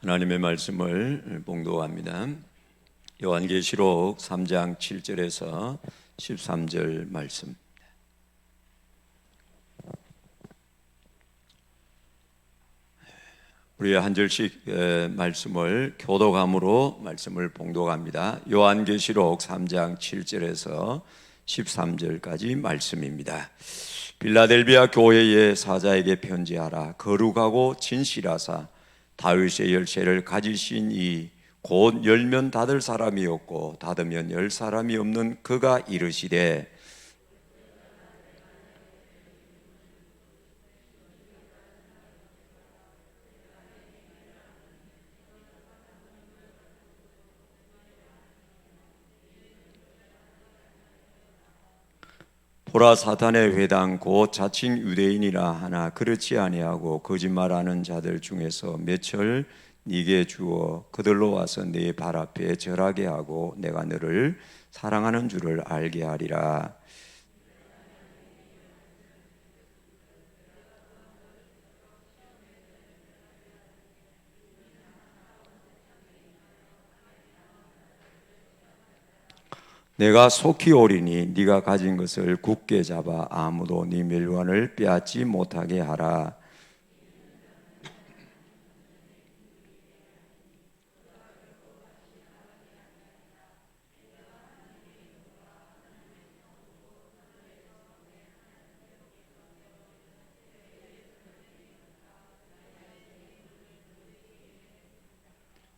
하나님의 말씀을 봉독합니다. 요한계시록 3장 7절에서 13절 말씀. 우리 한 절씩 말씀을 교독함으로 말씀을 봉독합니다. 요한계시록 3장 7절에서 13절까지 말씀입니다. 빌라델비아 교회의 사자에게 편지하라. 거룩하고 진실하사 다윗의 열쇠를 가지신 이 곧 열면 닫을 사람이 없고 닫으면 열 사람이 없는 그가 이르시되 보라, 사탄의 회당 곧 자칭 유대인이라 하나 그렇지 아니하고 거짓말하는 자들 중에서 몇을 네게 주어 그들로 와서 네 발 앞에 절하게 하고 내가 너를 사랑하는 줄을 알게 하리라. 내가 속히 오리니 네가 가진 것을 굳게 잡아 아무도 네 멸관을 빼앗지 못하게 하라.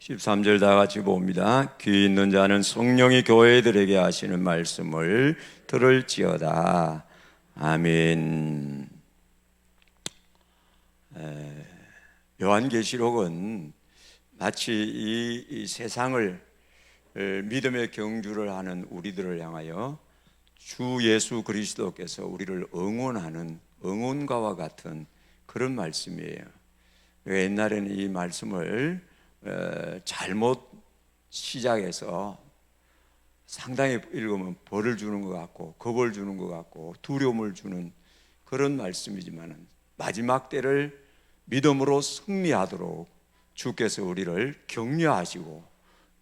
십삼 절 다 같이 봅니다. 귀 있는 자는 성령이 교회들에게 하시는 말씀을 들을지어다. 아멘. 요한계시록은 마치 이 세상을 믿음의 경주를 하는 우리들을 향하여 주 예수 그리스도께서 우리를 응원하는 응원가와 같은 그런 말씀이에요. 옛날에는 이 말씀을 잘못 시작해서 상당히 읽으면 벌을 주는 것 같고 겁을 주는 것 같고 두려움을 주는 그런 말씀이지만 마지막 때를 믿음으로 승리하도록 주께서 우리를 격려하시고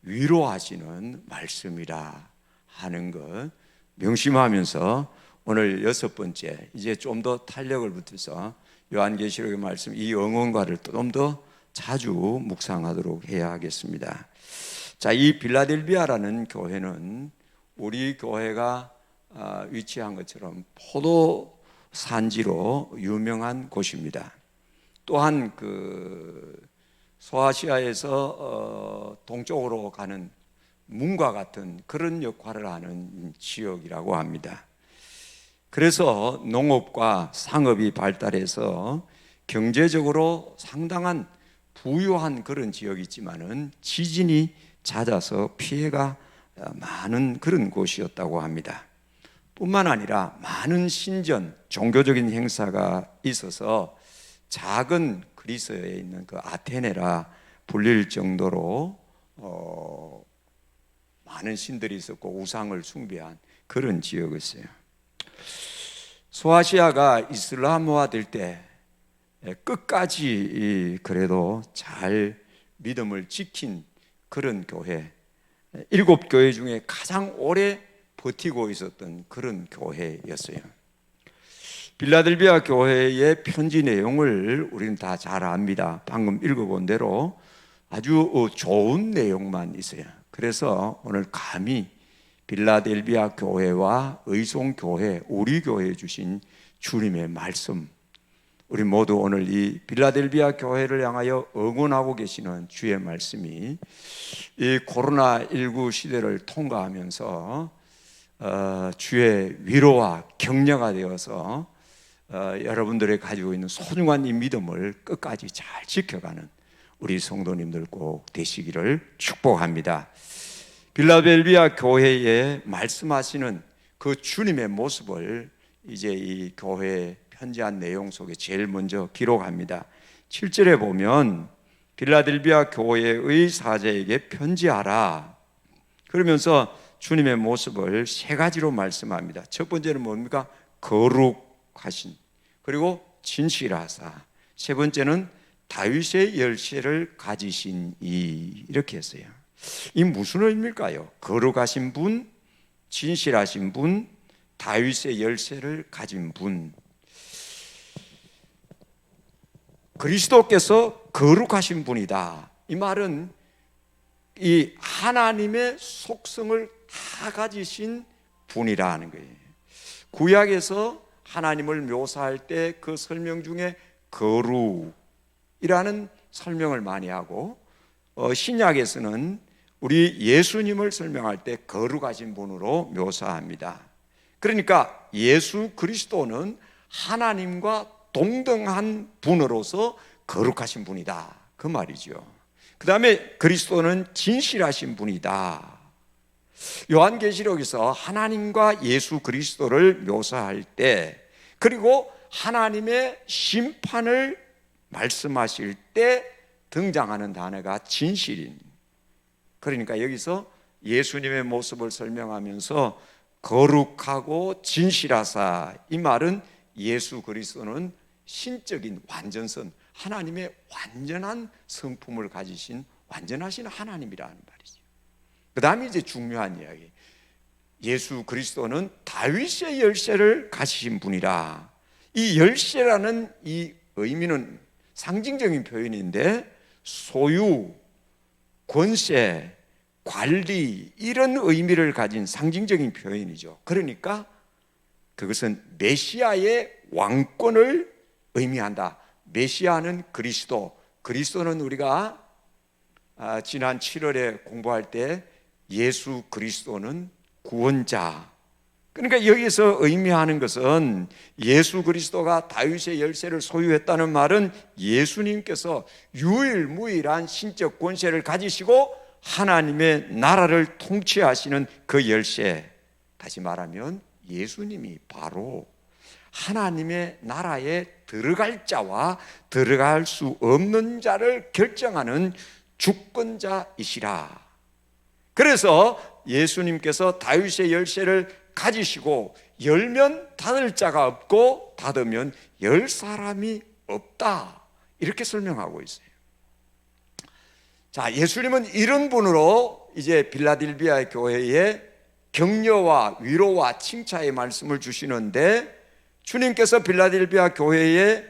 위로하시는 말씀이라 하는 것 명심하면서 오늘 여섯 번째, 이제 좀 더 탄력을 붙여서 요한계시록의 말씀 이 응원가를 좀 더 자주 묵상하도록 해야 하겠습니다. 자, 이 빌라델비아라는 교회는 우리 교회가 위치한 것처럼 포도 산지로 유명한 곳입니다. 또한 그 소아시아에서 동쪽으로 가는 문과 같은 그런 역할을 하는 지역이라고 합니다. 그래서 농업과 상업이 발달해서 경제적으로 상당한 부유한 그런 지역이 있지만은 지진이 잦아서 피해가 많은 그런 곳이었다고 합니다. 뿐만 아니라 많은 신전, 종교적인 행사가 있어서 작은 그리스에 있는 그 아테네라 불릴 정도로 많은 신들이 있었고 우상을 숭배한 그런 지역이었어요. 소아시아가 이슬람화될 때 끝까지 그래도 잘 믿음을 지킨 그런 교회, 7교회 중에 가장 오래 버티고 있었던 그런 교회였어요. 빌라델비아 교회의 편지 내용을 우리는 다 잘 압니다. 방금 읽어본 대로 아주 좋은 내용만 있어요. 그래서 오늘 감히 빌라델비아 교회와 의송교회, 우리 교회에 주신 주님의 말씀, 우리 모두 오늘 이 빌라델비아 교회를 향하여 응원하고 계시는 주의 말씀이 이 코로나19 시대를 통과하면서 주의 위로와 격려가 되어서 여러분들이 가지고 있는 소중한 이 믿음을 끝까지 잘 지켜가는 우리 성도님들 꼭 되시기를 축복합니다. 빌라델비아 교회에 말씀하시는 그 주님의 모습을 이제 이 교회에 편지한 내용 속에 제일 먼저 기록합니다. 7절에 보면 빌라델비아 교회의 사자에게 편지하라 그러면서 주님의 모습을 세 가지로 말씀합니다. 첫 번째는 뭡니까? 거룩하신, 그리고 진실하사, 세 번째는 다윗의 열쇠를 가지신 이, 이렇게 했어요. 이 무슨 의미일까요? 거룩하신 분, 진실하신 분, 다윗의 열쇠를 가진 분. 그리스도께서 거룩하신 분이다. 이 말은 이 하나님의 속성을 다 가지신 분이라는 거예요. 구약에서 하나님을 묘사할 때 그 설명 중에 거룩이라는 설명을 많이 하고, 신약에서는 우리 예수님을 설명할 때 거룩하신 분으로 묘사합니다. 그러니까 예수 그리스도는 하나님과 동등한 분으로서 거룩하신 분이다, 그 말이죠. 그 다음에 그리스도는 진실하신 분이다. 요한계시록에서 하나님과 예수 그리스도를 묘사할 때, 그리고 하나님의 심판을 말씀하실 때 등장하는 단어가 진실인, 그러니까 여기서 예수님의 모습을 설명하면서 거룩하고 진실하사, 이 말은 예수 그리스도는 신적인 완전선, 하나님의 완전한 성품을 가지신 완전하신 하나님이라는 말이죠. 그 다음에 이제 중요한 이야기, 예수 그리스도는 다윗의 열쇠를 가지신 분이라. 이 열쇠라는 이 의미는 상징적인 표현인데, 소유, 권세, 관리, 이런 의미를 가진 상징적인 표현이죠. 그러니까 그것은 메시아의 왕권을 의미한다. 메시아는 그리스도, 그리스도는 우리가 지난 7월에 공부할 때 예수 그리스도는 구원자. 그러니까 여기서 의미하는 것은 예수 그리스도가 다윗의 열쇠를 소유했다는 말은 예수님께서 유일무이한 신적 권세를 가지시고 하나님의 나라를 통치하시는 그 열쇠, 다시 말하면 예수님이 바로 하나님의 나라에 들어갈 자와 들어갈 수 없는 자를 결정하는 주권자이시라. 그래서 예수님께서 다윗의 열쇠를 가지시고 열면 닫을 자가 없고 닫으면 열 사람이 없다, 이렇게 설명하고 있어요. 자, 예수님은 이런 분으로 이제 빌라델비아 교회에 격려와 위로와 칭찬의 말씀을 주시는데, 주님께서 빌라델비아 교회에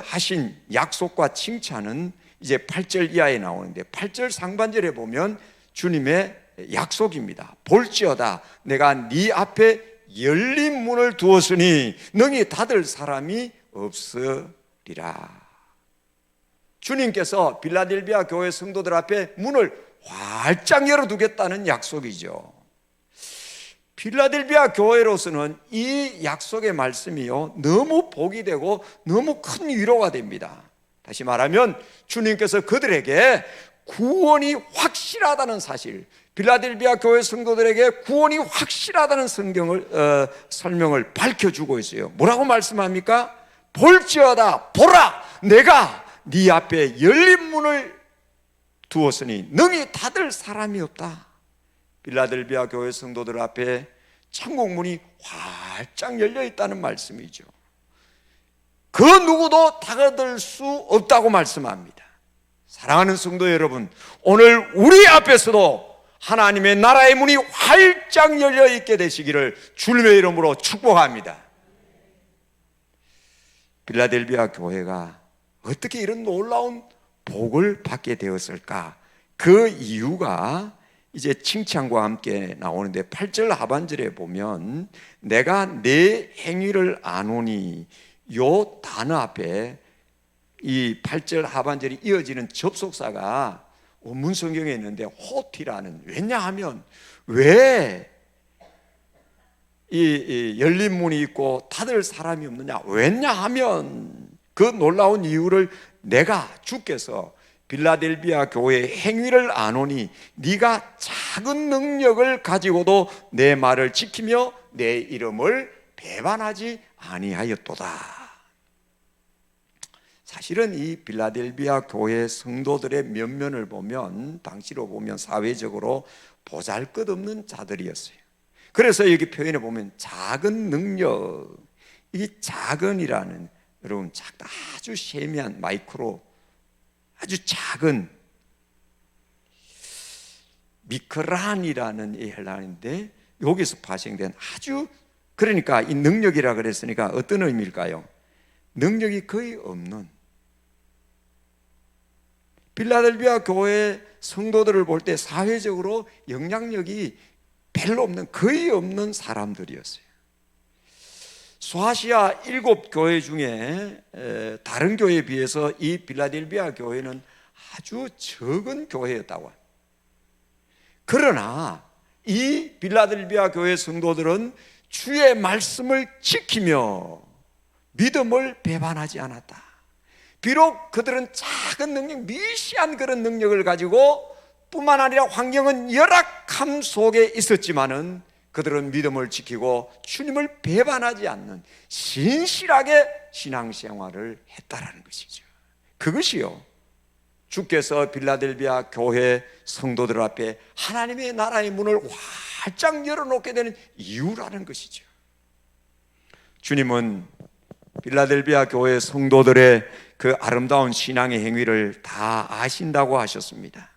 하신 약속과 칭찬은 이제 8절 이하에 나오는데, 8절 상반절에 보면 주님의 약속입니다. 볼지어다 내가 네 앞에 열린 문을 두었으니 능히 닫을 사람이 없으리라. 주님께서 빌라델비아 교회 성도들 앞에 문을 활짝 열어두겠다는 약속이죠. 빌라델비아 교회로서는 이 약속의 말씀이요, 너무 복이 되고 너무 큰 위로가 됩니다. 다시 말하면 주님께서 그들에게 구원이 확실하다는 사실, 빌라델비아 교회 성도들에게 구원이 확실하다는 설명을 밝혀주고 있어요. 뭐라고 말씀합니까? 볼지어다, 보라, 내가 네 앞에 열린 문을 두었으니 능히 닫을 사람이 없다. 빌라델비아 교회 성도들 앞에 천국 문이 활짝 열려 있다는 말씀이죠. 그 누구도 닫을 수 없다고 말씀합니다. 사랑하는 성도 여러분, 오늘 우리 앞에서도 하나님의 나라의 문이 활짝 열려 있게 되시기를 주님의 이름으로 축복합니다. 빌라델비아 교회가 어떻게 이런 놀라운 복을 받게 되었을까? 그 이유가 이제 칭찬과 함께 나오는데, 8절 하반절에 보면 내가 내 행위를 아노니, 요 단어 앞에 이 8절 하반절이 이어지는 접속사가 원문 성경에 있는데 호티라는, 왜냐하면 왜 이 열린 문이 있고 닫을 사람이 없느냐, 왜냐하면 그 놀라운 이유를 내가, 주께서 빌라델비아 교회의 행위를 아노니 네가 작은 능력을 가지고도 내 말을 지키며 내 이름을 배반하지 아니하였도다. 사실은 이 빌라델비아 교회 성도들의 면면을 보면, 당시로 보면 사회적으로 보잘것없는 자들이었어요. 그래서 여기 표현에 보면 작은 능력, 이 작은이라는, 여러분 작다, 아주 세미한 마이크로 아주 작은 미크란이라는 이 헬라어인데 여기서 파생된 아주, 그러니까 이 능력이라 그랬으니까 어떤 의미일까요? 능력이 거의 없는, 필라델피아 교회 성도들을 볼 때 사회적으로 영향력이 별로 없는, 거의 없는 사람들이었어요. 소아시아 7교회 중에 다른 교회에 비해서 이 필라델피아 교회는 아주 적은 교회였다고 합니다. 그러나 이 필라델피아 교회 성도들은 주의 말씀을 지키며 믿음을 배반하지 않았다. 비록 그들은 작은 능력, 미시한 그런 능력을 가지고 뿐만 아니라 환경은 열악함 속에 있었지만은 그들은 믿음을 지키고 주님을 배반하지 않는 신실하게 신앙생활을 했다라는 것이죠. 그것이요, 주께서 필라델피아 교회 성도들 앞에 하나님의 나라의 문을 활짝 열어놓게 되는 이유라는 것이죠. 주님은 필라델피아 교회 성도들의 그 아름다운 신앙의 행위를 다 아신다고 하셨습니다.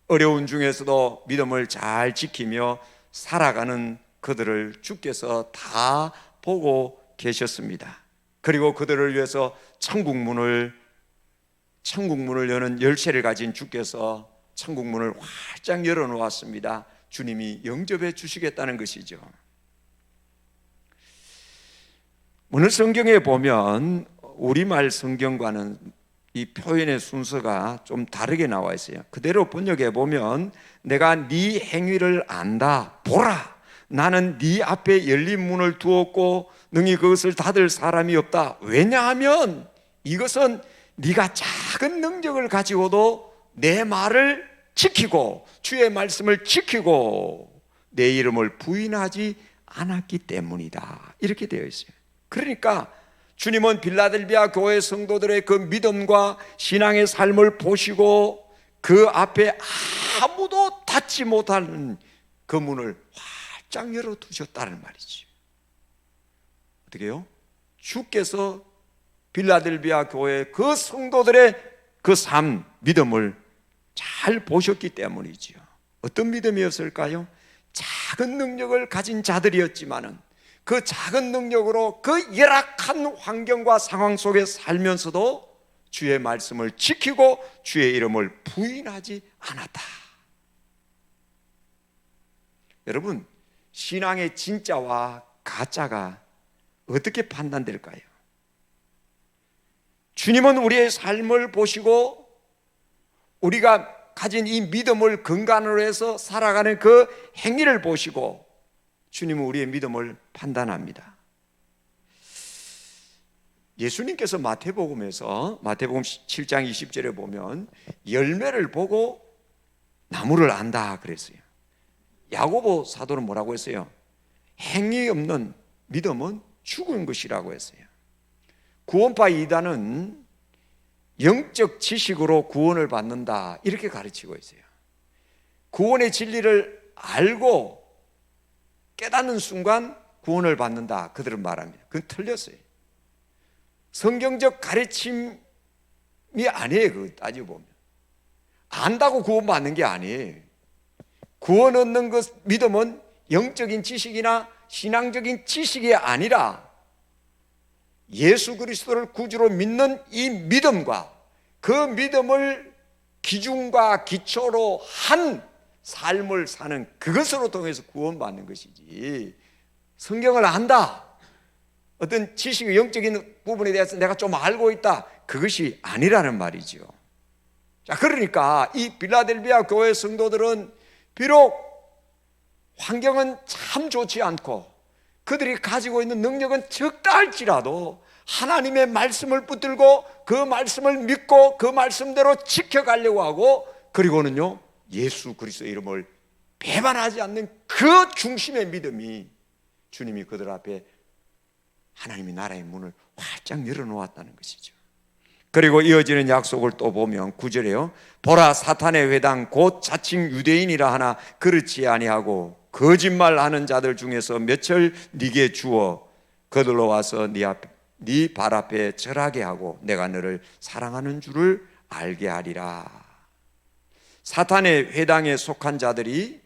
어려운 중에서도 믿음을 잘 지키며 살아가는 그들을 주께서 다 보고 계셨습니다. 그리고 그들을 위해서 천국문을 여는 열쇠를 가진 주께서 천국문을 활짝 열어놓았습니다. 주님이 영접해 주시겠다는 것이죠. 오늘 성경에 보면 우리말 성경과는 이 표현의 순서가 좀 다르게 나와 있어요. 그대로 번역해 보면 내가 네 행위를 안다. 보라, 나는 네 앞에 열린 문을 두었고 능히 그것을 닫을 사람이 없다. 왜냐하면 이것은 네가 작은 능력을 가지고도 내 말을 지키고 주의 말씀을 지키고 내 이름을 부인하지 않았기 때문이다. 이렇게 되어 있어요. 그러니까 주님은 필라델피아 교회 성도들의 그 믿음과 신앙의 삶을 보시고 그 앞에 아무도 닫지 못하는 그 문을 활짝 열어두셨다는 말이죠. 어떻게 해요? 주께서 필라델피아 교회 그 성도들의 그 삶, 믿음을 잘 보셨기 때문이지요. 어떤 믿음이었을까요? 작은 능력을 가진 자들이었지만은 그 작은 능력으로 그 열악한 환경과 상황 속에 살면서도 주의 말씀을 지키고 주의 이름을 부인하지 않았다. 여러분, 신앙의 진짜와 가짜가 어떻게 판단될까요? 주님은 우리의 삶을 보시고 우리가 가진 이 믿음을 근간으로 해서 살아가는 그 행위를 보시고 주님은 우리의 믿음을 판단합니다. 예수님께서 마태복음에서 마태복음 7장 20절에 보면 열매를 보고 나무를 안다 그랬어요. 야고보 사도는 뭐라고 했어요? 행위 없는 믿음은 죽은 것이라고 했어요. 구원파 이단은 영적 지식으로 구원을 받는다 이렇게 가르치고 있어요. 구원의 진리를 알고 깨닫는 순간 구원을 받는다 그들은 말합니다. 그건 틀렸어요. 성경적 가르침이 아니에요. 그거 따져보면 안다고 구원받는 게 아니에요. 구원 얻는 것, 믿음은 영적인 지식이나 신앙적인 지식이 아니라 예수 그리스도를 구주로 믿는 이 믿음과 그 믿음을 기준과 기초로 한 삶을 사는 그것으로 통해서 구원받는 것이지, 성경을 안다, 어떤 지식, 영적인 부분에 대해서 내가 좀 알고 있다, 그것이 아니라는 말이죠. 자, 그러니까 이 필라델피아 교회 성도들은 비록 환경은 참 좋지 않고 그들이 가지고 있는 능력은 적다 할지라도 하나님의 말씀을 붙들고 그 말씀을 믿고 그 말씀대로 지켜가려고 하고, 그리고는요 예수 그리스도의 이름을 배반하지 않는 그 중심의 믿음이 주님이 그들 앞에 하나님의 나라의 문을 활짝 열어놓았다는 것이죠. 그리고 이어지는 약속을 또 보면 9절에요. 보라, 사탄의 회당 곧 자칭 유대인이라 하나 그렇지 아니하고 거짓말하는 자들 중에서 몇을 네게 주어 그들로 와서 네 발 앞에 절하게 하고 내가 너를 사랑하는 줄을 알게 하리라. 사탄의 회당에 속한 자들이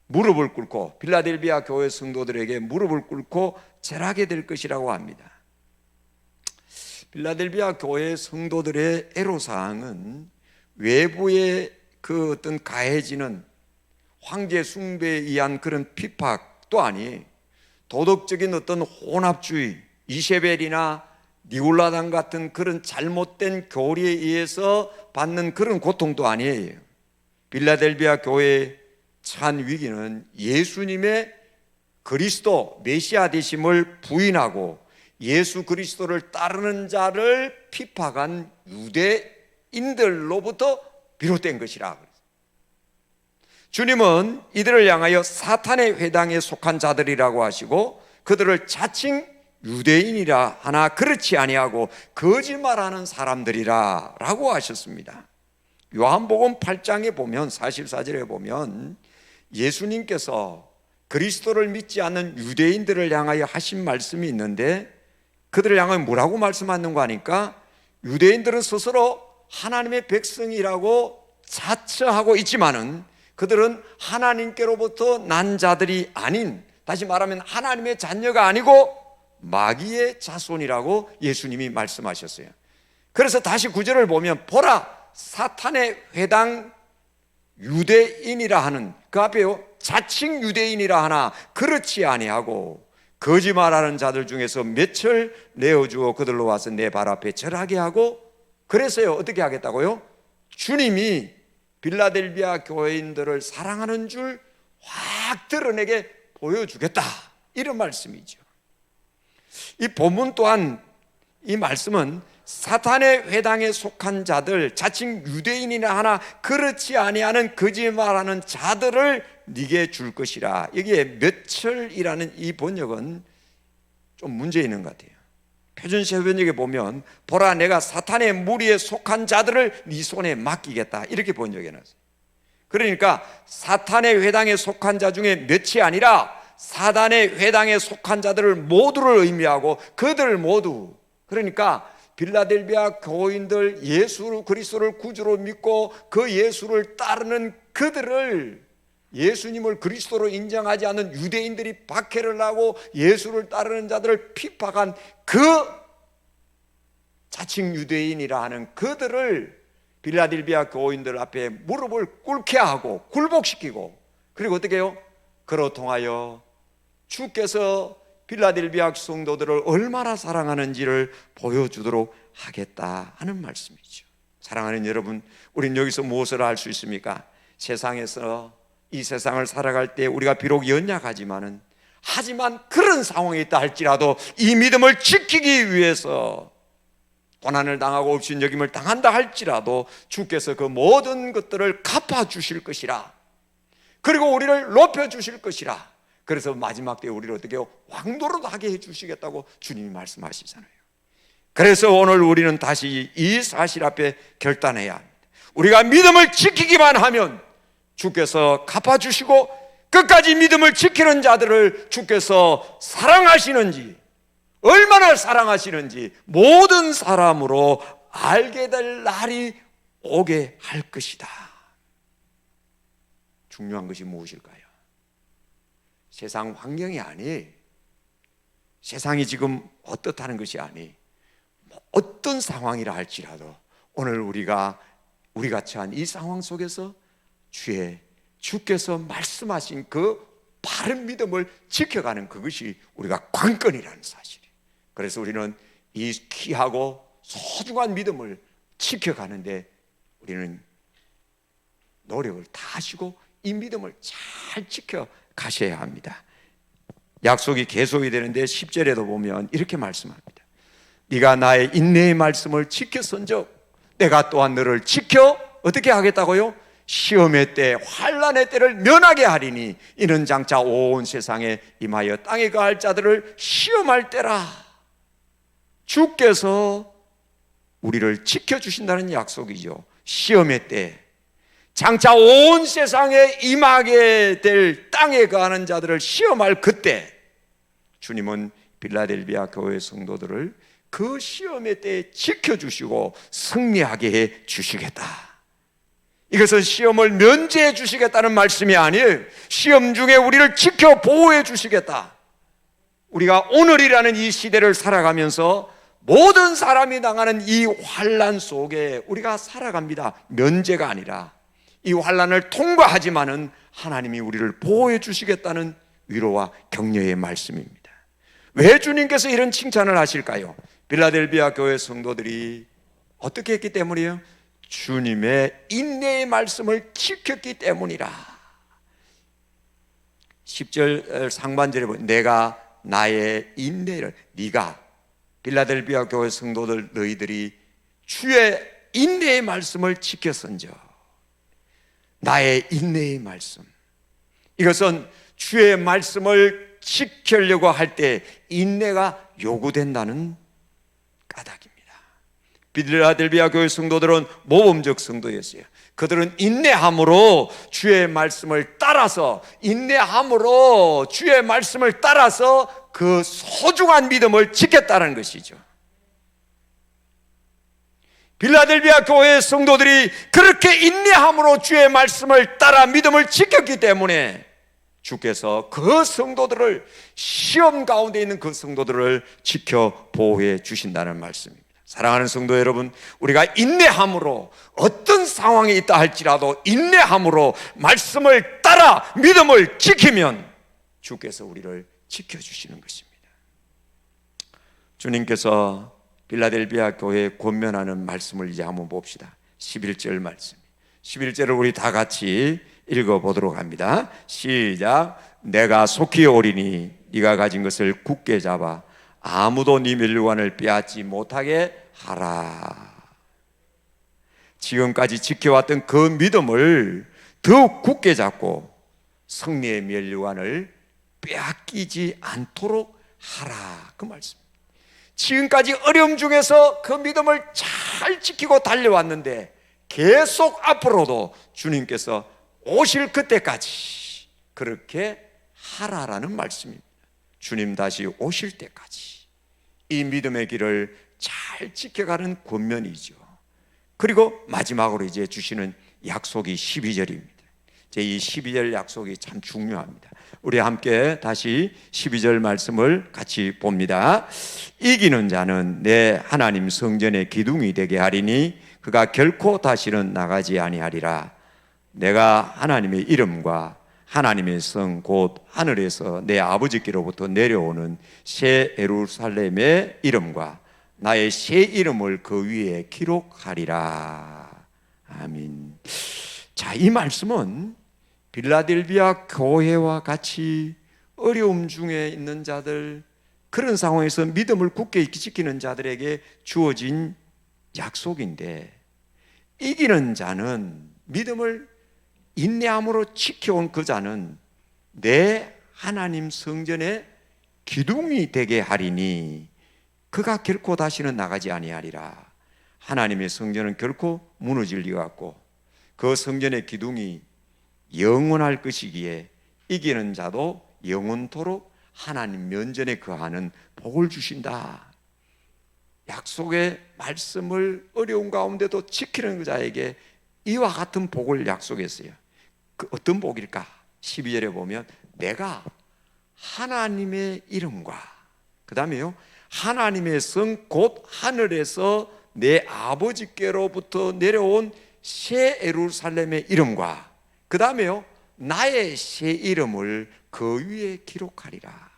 무릎을 꿇고 필라델비아 교회 성도들에게 무릎을 꿇고 절하게 될 것이라고 합니다. 필라델비아 교회 성도들의 애로사항은 외부의 그 어떤 가해지는 황제 숭배에 의한 그런 핍박도 아니, 도덕적인 어떤 혼합주의, 이세벨이나 니골라당 같은 그런 잘못된 교리에 의해서 받는 그런 고통도 아니에요. 필라델비아 교회의 처한 위기는 예수님의 그리스도 메시아 되심을 부인하고 예수 그리스도를 따르는 자를 핍박한 유대인들로부터 비롯된 것이라. 주님은 이들을 향하여 사탄의 회당에 속한 자들이라고 하시고 그들을 자칭 유대인이라 하나 그렇지 아니하고 거짓말하는 사람들이라 라고 하셨습니다. 요한복음 8장에 보면 44절에 보면 예수님께서 그리스도를 믿지 않는 유대인들을 향하여 하신 말씀이 있는데, 그들을 향하여 뭐라고 말씀하는가 하니까 유대인들은 스스로 하나님의 백성이라고 자처하고 있지만은 그들은 하나님께로부터 난 자들이 아닌, 다시 말하면 하나님의 자녀가 아니고 마귀의 자손이라고 예수님이 말씀하셨어요. 그래서 다시 9절을 보면 보라 사탄의 회당 유대인이라 하는, 그 앞에요 자칭 유대인이라 하나 그렇지 아니하고 거짓말하는 자들 중에서 몇을 내어주어 그들로 와서 내 발 앞에 절하게 하고, 그래서요 어떻게 하겠다고요? 주님이 빌라델비아 교회인들을 사랑하는 줄 확 드러내게 보여주겠다, 이런 말씀이죠. 이 본문 또한 이 말씀은 사탄의 회당에 속한 자들, 자칭 유대인이나 하나 그렇지 아니하는 거짓말하는 자들을 네게 줄 것이라. 여기에 몇철이라는 이 번역은 좀 문제 있는 것 같아요. 표준세 번역에 보면 보라 내가 사탄의 무리에 속한 자들을 네 손에 맡기겠다, 이렇게 번역해놨어요. 그러니까 사탄의 회당에 속한 자 중에 몇이 아니라 사단의 회당에 속한 자들을 모두를 의미하고 그들 모두, 그러니까 빌라델비아 교인들 예수 그리스도를 구주로 믿고 그 예수를 따르는 그들을, 예수님을 그리스도로 인정하지 않는 유대인들이 박해를 하고 예수를 따르는 자들을 핍박한 그 자칭 유대인이라 하는 그들을 빌라델비아 교인들 앞에 무릎을 꿇게 하고 굴복시키고, 그리고 어떻게 해요? 그로 통하여 주께서 빌라델비아 성도들을 얼마나 사랑하는지를 보여주도록 하겠다 하는 말씀이죠. 사랑하는 여러분, 우리는 여기서 무엇을 알 수 있습니까? 세상에서 이 세상을 살아갈 때 우리가 비록 연약하지만 그런 상황에 있다 할지라도 이 믿음을 지키기 위해서 고난을 당하고 업신여김을 당한다 할지라도 주께서 그 모든 것들을 갚아주실 것이라, 그리고 우리를 높여주실 것이라. 그래서 마지막 때에 우리를 어떻게 해요? 왕노릇 하게 해주시겠다고 주님이 말씀하시잖아요. 그래서 오늘 우리는 다시 이 사실 앞에 결단해야 합니다. 우리가 믿음을 지키기만 하면 주께서 갚아주시고 끝까지 믿음을 지키는 자들을 주께서 사랑하시는지, 얼마나 사랑하시는지 모든 사람으로 알게 될 날이 오게 할 것이다. 중요한 것이 무엇일까요? 세상 환경이 아니, 세상이 지금 어떻다는 것이 아니, 어떤 상황이라 할지라도 오늘 우리가 처한 이 상황 속에서 주께서 말씀하신 그 바른 믿음을 지켜가는 그것이 우리가 관건이라는 사실이에요. 그래서 우리는 이 귀하고 소중한 믿음을 지켜가는데 우리는 노력을 다 하시고 이 믿음을 잘 지켜가셔야 합니다. 약속이 계속이 되는데 10절에도 보면 이렇게 말씀합니다. 네가 나의 인내의 말씀을 지켰은즉 내가 또한 너를 지켜 어떻게 하겠다고요? 시험의 때 환난의 때를 면하게 하리니 이는 장차 온 세상에 임하여 땅에 거할 자들을 시험할 때라. 주께서 우리를 지켜주신다는 약속이죠. 시험의 때 장차 온 세상에 임하게 될 땅에 거하는 자들을 시험할 그때 주님은 빌라델비아 교회 성도들을 그 시험의 때에 지켜주시고 승리하게 해 주시겠다. 이것은 시험을 면제해 주시겠다는 말씀이 아니에요. 시험 중에 우리를 지켜 보호해 주시겠다. 우리가 오늘이라는 이 시대를 살아가면서 모든 사람이 당하는 이 환난 속에 우리가 살아갑니다. 면제가 아니라 이 환난을 통과하지만은 하나님이 우리를 보호해 주시겠다는 위로와 격려의 말씀입니다. 왜 주님께서 이런 칭찬을 하실까요? 빌라델비아 교회 성도들이 어떻게 했기 때문이에요? 주님의 인내의 말씀을 지켰기 때문이라. 10절 상반절에 보면 내가 나의 인내를, 네가 빌라델비아 교회 성도들 너희들이 주의 인내의 말씀을 지켰은즉, 나의 인내의 말씀, 이것은 주의 말씀을 지키려고 할 때 인내가 요구된다는 까닭입니다. 빌라델비아 교회 성도들은 모범적 성도였어요. 그들은 인내함으로 주의 말씀을 따라서, 인내함으로 주의 말씀을 따라서 그 소중한 믿음을 지켰다는 것이죠. 빌라델비아 교회 성도들이 그렇게 인내함으로 주의 말씀을 따라 믿음을 지켰기 때문에 주께서 그 성도들을, 시험 가운데 있는 그 성도들을 지켜 보호해 주신다는 말씀입니다. 사랑하는 성도 여러분, 우리가 인내함으로 어떤 상황에 있다 할지라도 인내함으로 말씀을 따라 믿음을 지키면 주께서 우리를 지켜주시는 것입니다. 주님께서 빌라델비아 교회에 권면하는 말씀을 이제 한번 봅시다. 11절 말씀, 11절을 우리 다 같이 읽어보도록 합니다. 시작. 내가 속히 오리니 네가 가진 것을 굳게 잡아 아무도 네 멸류관을 빼앗지 못하게 하라. 지금까지 지켜왔던 그 믿음을 더욱 굳게 잡고 승리의 멸류관을 빼앗기지 않도록 하라, 그 말씀입니다. 지금까지 어려움 중에서 그 믿음을 잘 지키고 달려왔는데 계속 앞으로도 주님께서 오실 그때까지 그렇게 하라라는 말씀입니다. 주님 다시 오실 때까지 이 믿음의 길을 잘 지켜가는 권면이죠. 그리고 마지막으로 이제 주시는 약속이 12절입니다. 이 12절 약속이 참 중요합니다. 우리 함께 다시 12절 말씀을 같이 봅니다. 이기는 자는 내 하나님 성전의 기둥이 되게 하리니 그가 결코 다시는 나가지 아니하리라. 내가 하나님의 이름과 하나님의 성 곧 하늘에서 내 아버지께로부터 내려오는 새 예루살렘의 이름과 나의 새 이름을 그 위에 기록하리라. 아멘. 자, 이 말씀은 빌라델비아 교회와 같이 어려움 중에 있는 자들, 그런 상황에서 믿음을 굳게 지키는 자들에게 주어진 약속인데, 이기는 자는, 믿음을 인내함으로 지켜온 그 자는 내 하나님 성전의 기둥이 되게 하리니 그가 결코 다시는 나가지 아니하리라. 하나님의 성전은 결코 무너질 리가 없고 그 성전의 기둥이 영원할 것이기에 이기는 자도 영원토록 하나님 면전에 거하는 복을 주신다. 약속의 말씀을 어려운 가운데도 지키는 자에게 이와 같은 복을 약속했어요. 그 어떤 복일까? 12절에 보면 내가 하나님의 이름과, 그 다음에요, 하나님의 성 곧 하늘에서 내 아버지께로부터 내려온 새 예루살렘의 이름과, 그 다음에요, 나의 새 이름을 그 위에 기록하리라.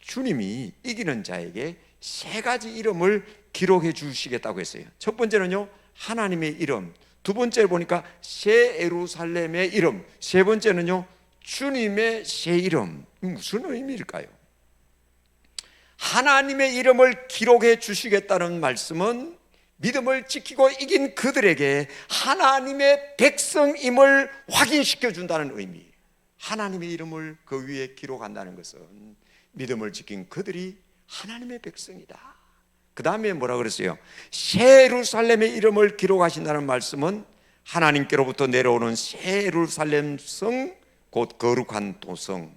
주님이 이기는 자에게 세 가지 이름을 기록해 주시겠다고 했어요. 첫 번째는요, 하나님의 이름. 두 번째 보니까 새 예루살렘의 이름. 세 번째는요, 주님의 새 이름. 무슨 의미일까요? 하나님의 이름을 기록해 주시겠다는 말씀은 믿음을 지키고 이긴 그들에게 하나님의 백성임을 확인시켜 준다는 의미예요. 하나님의 이름을 그 위에 기록한다는 것은 믿음을 지킨 그들이 하나님의 백성이다. 그 다음에 뭐라 그랬어요? 새 예루살렘의 이름을 기록하신다는 말씀은 하나님께로부터 내려오는 새 예루살렘 성, 곧 거룩한 도성.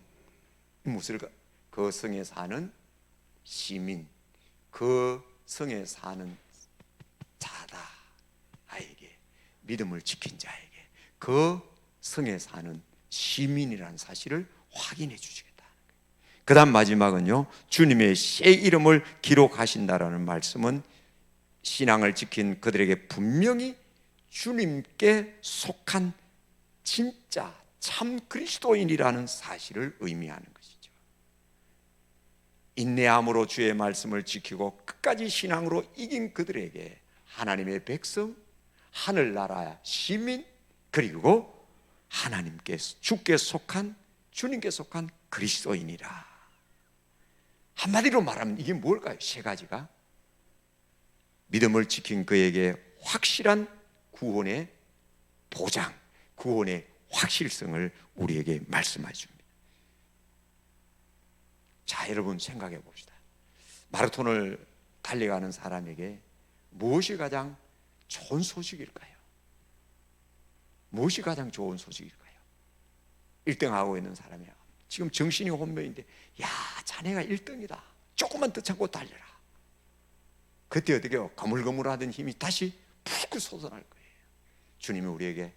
무엇일까? 그 성에 사는 시민, 그 성에 사는 자다. 아에게, 믿음을 지킨 자에게, 그 성에 사는 시민이라는 사실을 확인해 주시겠다. 그 다음 마지막은요, 주님의 새 이름을 기록하신다라는 말씀은 신앙을 지킨 그들에게 분명히 주님께 속한 진짜 참 그리스도인이라는 사실을 의미하는 것이죠. 인내함으로 주의 말씀을 지키고 끝까지 신앙으로 이긴 그들에게 하나님의 백성, 하늘나라 시민, 그리고 하나님께, 주께 속한, 주님께 속한 그리스도인이라. 한마디로 말하면 이게 뭘까요? 세 가지가 믿음을 지킨 그에게 확실한 구원의 보장, 구원의 확실성을 우리에게 말씀해 줍니다. 자, 여러분 생각해 봅시다. 마라톤을 달려가는 사람에게 무엇이 가장 좋은 소식일까요? 무엇이 가장 좋은 소식일까요? 1등하고 있는 사람이 지금 정신이 혼미인데, 야, 자네가 1등이다, 조금만 더 참고 달려라. 그때 어떻게 해요? 거물거물하던 힘이 다시 푹 솟아날 거예요. 주님이 우리에게, 야,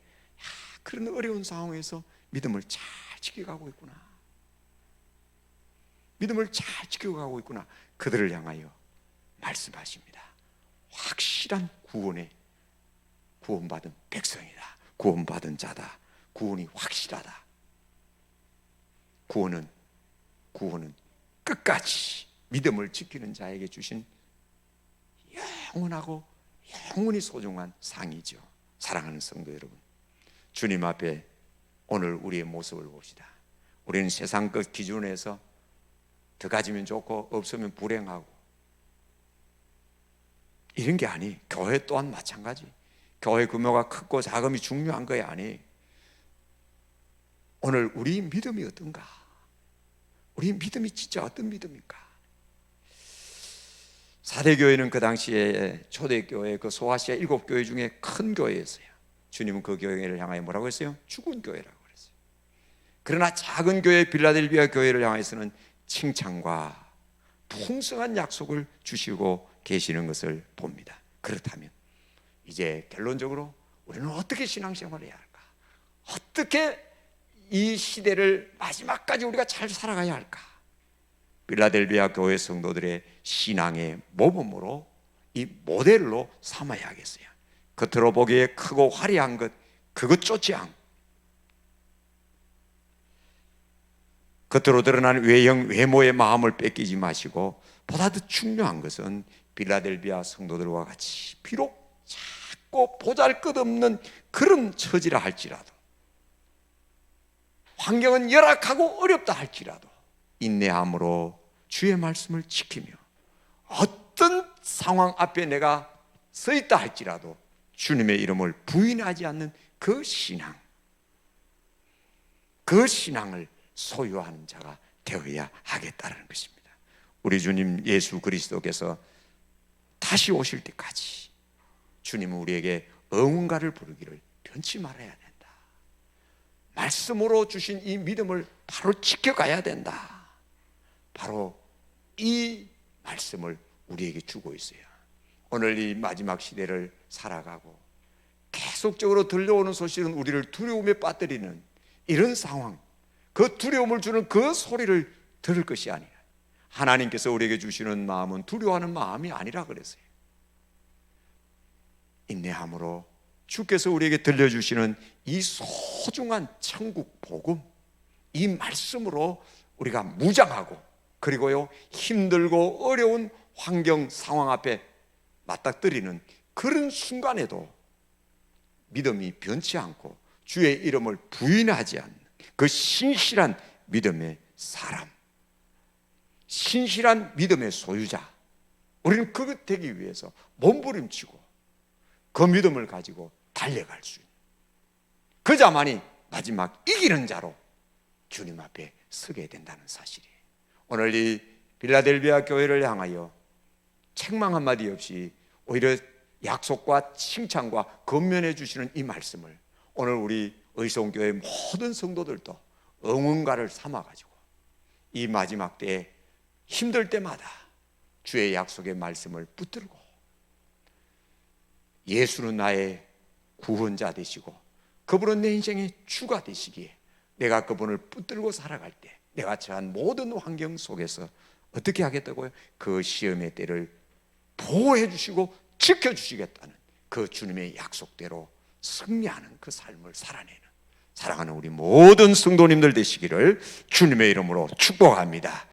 그런 어려운 상황에서 믿음을 잘 지켜가고 있구나, 믿음을 잘 지켜가고 있구나, 그들을 향하여 말씀하십니다. 확실한 구원의, 구원받은 백성이다, 구원받은 자다, 구원이 확실하다. 구원은 끝까지 믿음을 지키는 자에게 주신 영원하고 영원히 소중한 상이죠. 사랑하는 성도 여러분, 주님 앞에 오늘 우리의 모습을 봅시다. 우리는 세상 것 기준에서 더 가지면 좋고 없으면 불행하고 이런 게 아니. 교회 또한 마찬가지. 교회 규모가 크고 자금이 중요한 거야 아니. 오늘 우리 믿음이 어떤가? 우리 믿음이 진짜 어떤 믿음입니까? 사대교회는 그 당시에 초대교회, 그 소아시아 7교회 중에 큰 교회였어요. 주님은 그 교회를 향하여 뭐라고 했어요? 죽은 교회라고 그랬어요. 그러나 작은 교회 빌라델비아 교회를 향해서는 칭찬과 풍성한 약속을 주시고 계시는 것을 봅니다. 그렇다면 이제 결론적으로 우리는 어떻게 신앙생활을 해야 할까? 어떻게 이 시대를 마지막까지 우리가 잘 살아가야 할까? 빌라델비아 교회 성도들의 신앙의 모범으로, 이 모델로 삼아야 하겠어요. 겉으로 보기에 크고 화려한 것, 그것 쫓지 않고 겉으로 드러나는 외형, 외모의 마음을 뺏기지 마시고, 보다 더 중요한 것은 빌라델비아 성도들과 같이 비록 작고 보잘것없는 그런 처지라 할지라도, 환경은 열악하고 어렵다 할지라도 인내함으로 주의 말씀을 지키며 어떤 상황 앞에 내가 서 있다 할지라도 주님의 이름을 부인하지 않는 그 신앙, 그 신앙을 소유하는 자가 되어야 하겠다는 것입니다. 우리 주님 예수 그리스도께서 다시 오실 때까지 주님은 우리에게 응원가를 부르기를 변치 말아야 된다. 말씀으로 주신 이 믿음을 바로 지켜가야 된다. 바로 이 말씀을 우리에게 주고 있어요. 오늘 이 마지막 시대를 살아가고 계속적으로 들려오는 소식은 우리를 두려움에 빠뜨리는 이런 상황, 그 두려움을 주는 그 소리를 들을 것이 아니라 하나님께서 우리에게 주시는 마음은 두려워하는 마음이 아니라 그랬어요. 인내함으로 주께서 우리에게 들려주시는 이 소중한 천국 복음, 이 말씀으로 우리가 무장하고, 그리고요 힘들고 어려운 환경 상황 앞에 맞닥뜨리는 그런 순간에도 믿음이 변치 않고 주의 이름을 부인하지 않는 그 신실한 믿음의 사람, 신실한 믿음의 소유자, 우리는 그것 되기 위해서 몸부림치고 그 믿음을 가지고 달려갈 수 있는 그 자만이 마지막 이기는 자로 주님 앞에 서게 된다는 사실이에요. 오늘 이 빌라델비아 교회를 향하여 책망 한마디 없이 오히려 약속과 칭찬과 건면해 주시는 이 말씀을 오늘 우리 의성교회 모든 성도들도 응원가를 삼아가지고 이 마지막 때에 힘들 때마다 주의 약속의 말씀을 붙들고 예수는 나의 구원자 되시고 그분은 내 인생의 주가 되시기에 내가 그분을 붙들고 살아갈 때 내가 처한 모든 환경 속에서 어떻게 하겠다고요? 그 시험의 때를 보호해 주시고 지켜주시겠다는 그 주님의 약속대로 승리하는 그 삶을 살아내는 사랑하는 우리 모든 성도님들 되시기를 주님의 이름으로 축복합니다.